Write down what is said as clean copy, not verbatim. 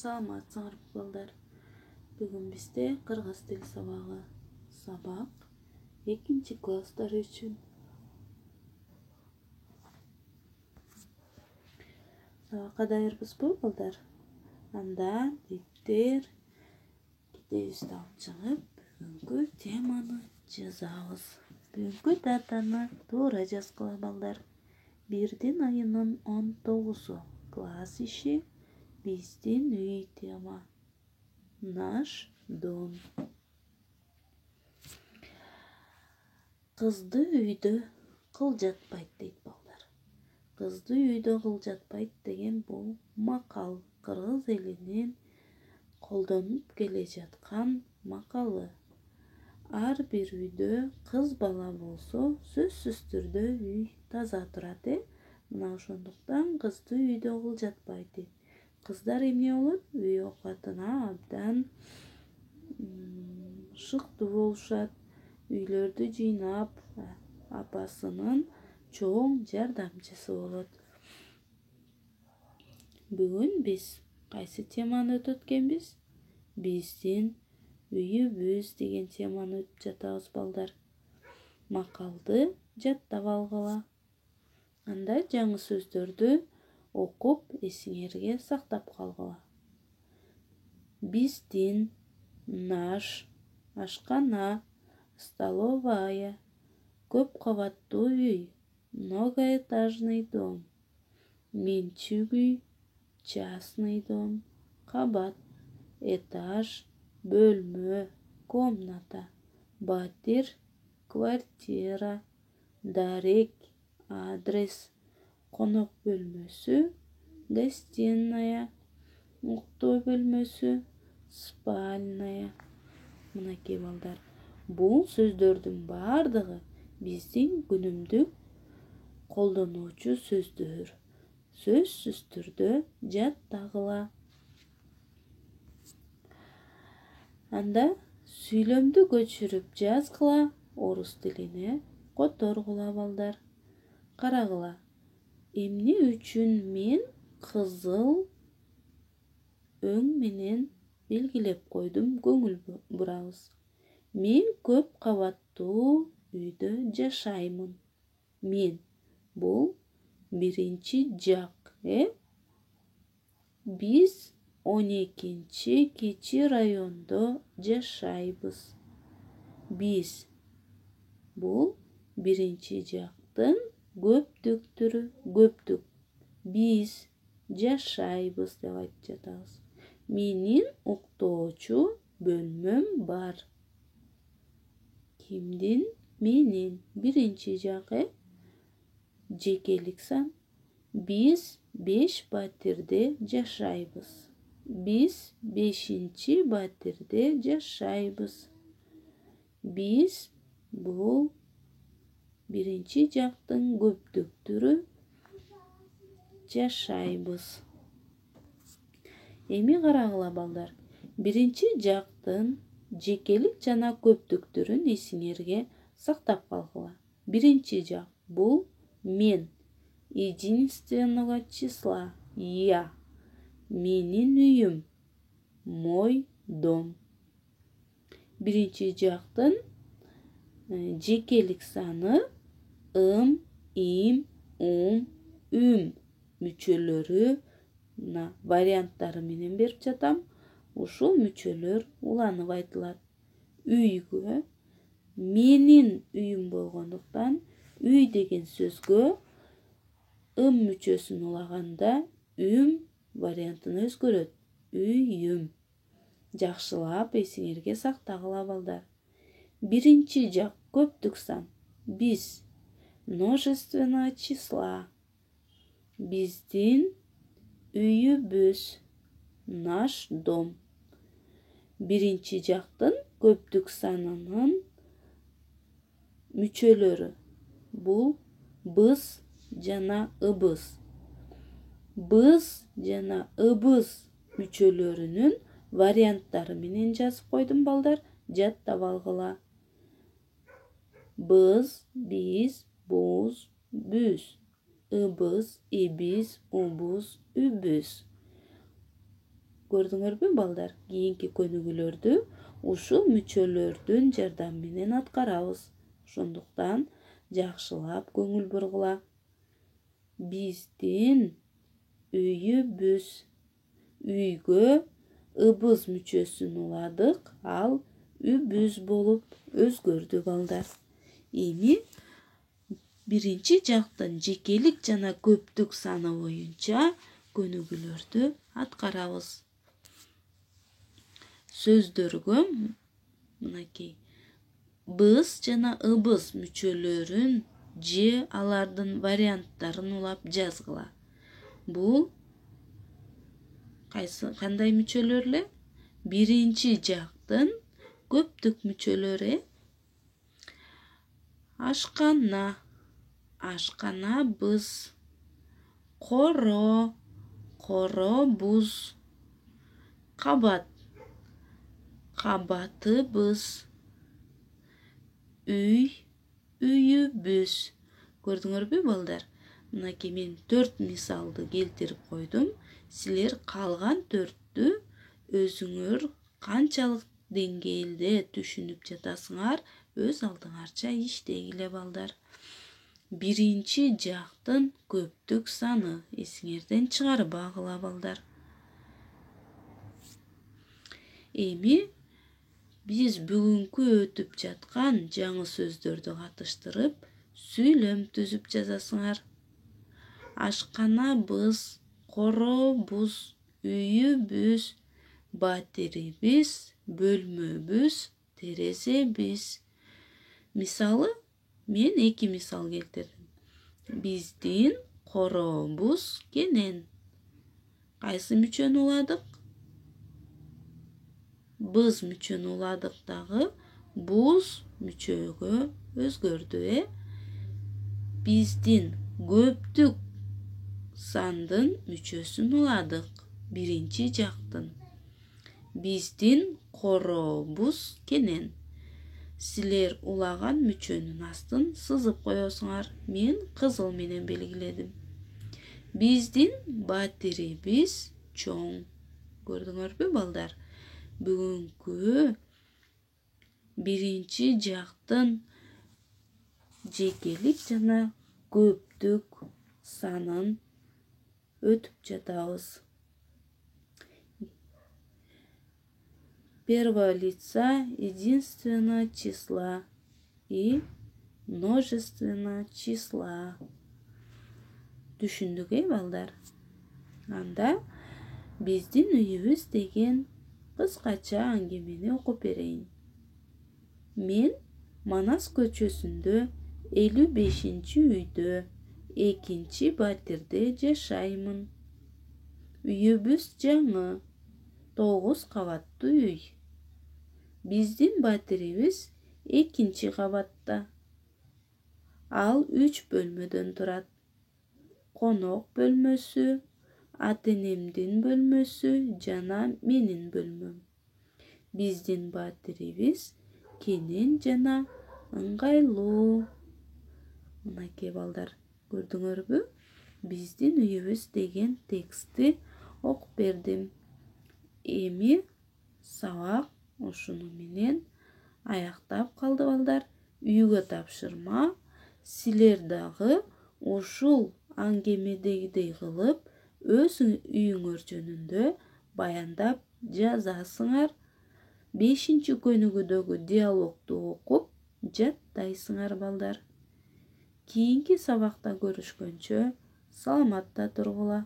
Саламатсыңар балдар. Бүгін бізде қырғыз тіл сабағы. Сабақ 2 класстар үшін. Сабаққа дайырбыз бу балдар. Анда диптер китебибизди алып чыгып, бүгүнкү теманы жазабыз. Бүгүнкү датаны туура жазгыла балдар. 1 айынын 19-у. Класс иши биздин үй тема. Наш дом. Кызды үйдө кыл жатпайт дейт балдар. Кызды үйдө кыл жатпайт деген бул макал. Кыргыз элинин колдонуп келе жаткан макалы. Ар бир үйдө кыз бала болсо, сөзсүз түрдө үй таза турат, Мына ошондуктан кызды үйдө кыл жатпайт дейт. Кыздар эмне болот? Үй оокатына абдан шыктуу болушат. Үйлөрдү жыйнап, апасынын чоң жардамчысы болот. Бүгүн биз кайсы теманы өтөт экенбиз? Биздин үйүбүз деген теманы өтүп жатабыз балдар. Макалды жаттап алгыла. Анда жаңы сөздөрдү окуп, эсиңерге сактап калгыла. Биздин, наш, ашкана, столовая, көп кабаттуу үй, многоэтажный дом, менчик үй, частный дом, кабат, этаж, бөлмө, комната, батир, квартира, дарек, адрес, конок бөлмөсү, гостиная, уктоо бөлмөсү, спальная. Мынакей балдар. Бул сөздөрдүн бардыгы биздин күнүмдүк колдонуучу сөздөр. Сөзсүз түрдө жаттагыла. Анда сүйлөмдү көчүрүп жазгыла, орус тилине которгула балдар. Карагыла. Эмне үчүн мен кызыл өң менен белгилеп койдум, көңүл бурабыз. Мен көп кабаттуу үйдө жашаймын. Мен бул биринчи жак, Биз 12-чи кичи райондо жашайбыз. Биз бул биринчи жактын көптүк. Биз жашайбыз деп айтып жатабыз. Менин уктоочу бөлмөм бар. Кимдин? Менин. Биринчи жак, Жекелик сан. Биз 5 батирде жашайбыз. Биз 5-чи батирде жашайбыз. Биз бул биринчи жактын көптүктүрү жашайбыз. Эми карагыла балдар. Биринчи жактын жекелик жана көптүктүрүн эсиңерге сактап калгыла. Биринчи жак бул мен. Единственного числа. Я. Менин үйүм. Мой дом. Биринчи жактын жекелик саны ым, им, ум, үм мүчөлөрү варианттары менен берип жатам. Ушул мүчөлөр уланып айтылат. Үйгө менин үйүм болгондуктан үй деген сөзгө ым мүчөсүн улаганда үм вариантын өзгөрөт. Үйүм. Жакшылап эсиңерге сактагыла балдар. Биринчи жак көптүк сан. Биз. Множественного числа. Биздин үйүбүз. Наш дом. Биринчи жактын көптүк санынын мүчөлөрү. Бул быз жана ыбыз. Быз жана ыбыз мүчөлөрүнүн варианттары менен жазып койдум балдар. Жаттап алгыла. Быз, биз, буз, бүз. Ыбыз, ибиз, убуз, үбүз. Көрдүңөрбү балдар? Кийинки көнүгүүлөрдү ушул мүчөлөрдүн жардамы менен аткарабыз. Ошондуктан жакшылап көңүл бургула. Биздин үйүбүз. Үйгө ыбыз мүчөсүн уладык, ал үбүз болуп өзгөрдү балдар. Эми биринчи жактын жекелик жана көптүк саны боюнча көнүгүүлөрдү аткарабыз. Сөздөргө мынакей быз жана ыбыз мүчөлөрүн же алардын варианттарын улап жазгыла. Бул кандай мүчөлөр эле? Биринчи жактын көптүк мүчөлөрү. Ашкана, ашкана быз. Коро, коро буз. Кабат, кабаты быз. Үй, үйүбүз. Көрдүңөрбү балдар? Мынакей мен 4 мисалды келтирип койдум. Силер калган 4тү өзүңөр канчалык деңгээлде түшүнүп жатасыңар, өз алдыңарча иштегиле балдар. Биринчи жактын көптүк саны эсиңерден чыгарбагыла балдар. Эми биз бүгүнкү өтүп жаткан жаңы сөздөрдү катыштырып, сүйлөм түзүп жазасыңар. Ашкана быз, коро буз, үйүбүз, батирибиз, бөлмөбүз, терезебиз. Мисалы, мен 2 мисал келтирдим. Биздин коробуз кенен. Кайсы мүчөнү уладык? Быз мүчөнү уладык дагы, буз мүчөгө өзгөрдү. Биздин көптүк сандын мүчөсүн уладык. Биринчи жактын. Биздин коробуз кенен. Силер улаган мүчөнүн астын сызып коесуңар. Мен кызыл менен белгиледим. Биздин батирибиз чоң. Көрдүңөрбү балдар? Бүгүнкү биринчи жактын жекелик жана көптүк санын өтүп жатабыз. Первое лица единственного числа и множественного числа. Түшүндүк, балдар? Анда биздин үйүбүз деген кыскача аңгемени окуп берейин. Мен Манас көчөсүндө 55-үйдө 2 батирде жашаймын. Үйүбүз жаңы 9 кабаттуу үй. Биздин батирибиз 2 кабатта. Ал 3 бөлмөдөн турат. Конок бөлмөсү, ата-энемдин бөлмөсү жана менин бөлмөм. Биздин батирибиз кенен жана ыңгайлуу. Мынакей балдар, көрдүңөрбү? Биздин үйүбүз деген текстти окуп бердим. Эми сабак ушуну менен аяктап калды балдар. Үйгө тапшырма. Силер дагы ушул аңгемедегидей кылып, өз үйүңөр жөнүндө баяндап жазасыңар. 5-көнүгүүдөгү диалогду окуп жаттайсыңар балдар. Кийинки сабакта көрүшкөнчө саламатта тургула.